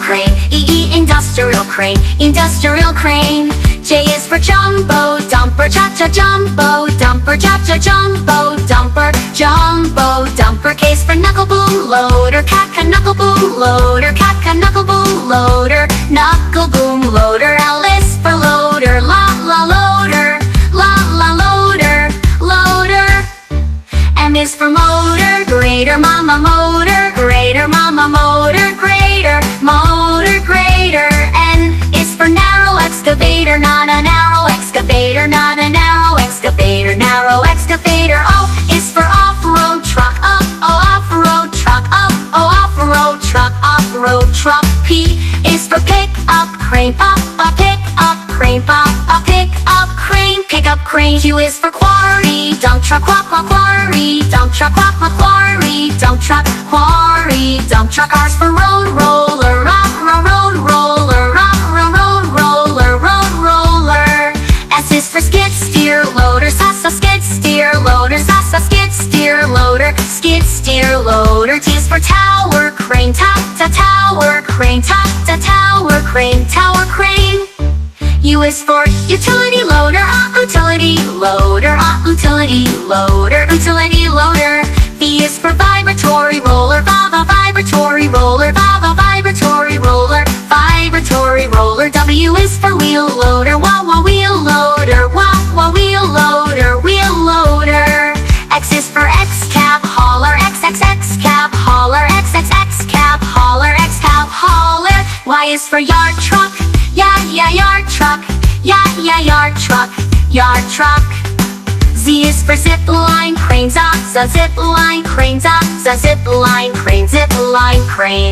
crane. Industrial crane, industrial crane. J is for jumbo dumper, cha-cha jumbo dumper, cha-cha jumbo dumper, jumbo dumper. K is for knuckle boom loader, ka-ka knuckle boom loader, ka-ka knuckle boom loader, knuckle boom loader. L is for loader, la-la loader, la-la loader, loader. M is for motor, grader, mama motor, grader, mama motor, grader, motor, grader. N is for narrow excavator, not a narrow excavator, not a narrow excavator, narrow excavator. O is for off-road truck, off-road truck, off-road truck, off-road truck. P is for pick-up crane, pick-up crane, pick-up crane, pick-up crane. Q is for quarry, dump truck, quarry, dump truck, quarry, dump truck, quarry, dump truck. R is for road roller, road roller, road roller, road roller. S is for skid steer loader, sa skid steer loader, sa skid steer loader, skid steer loader. T is for tower crane, tower crane, tower crane, tower crane. U is for utility loader, utility loader, utility loader, utility loader. V is for vibratory roller, vibratory roller, vibratory roller, vibratory roller. W is for wheel loader, wheel loader, wheel loader, wheel loader. X is for X-cab hauler, X-cab hauler, X-cab hauler, X-cab hauler. Y is for yard truck, yard truck, yard truck, yard truck. Z is for zip line crane, zip line crane, zip line crane, zip line crane.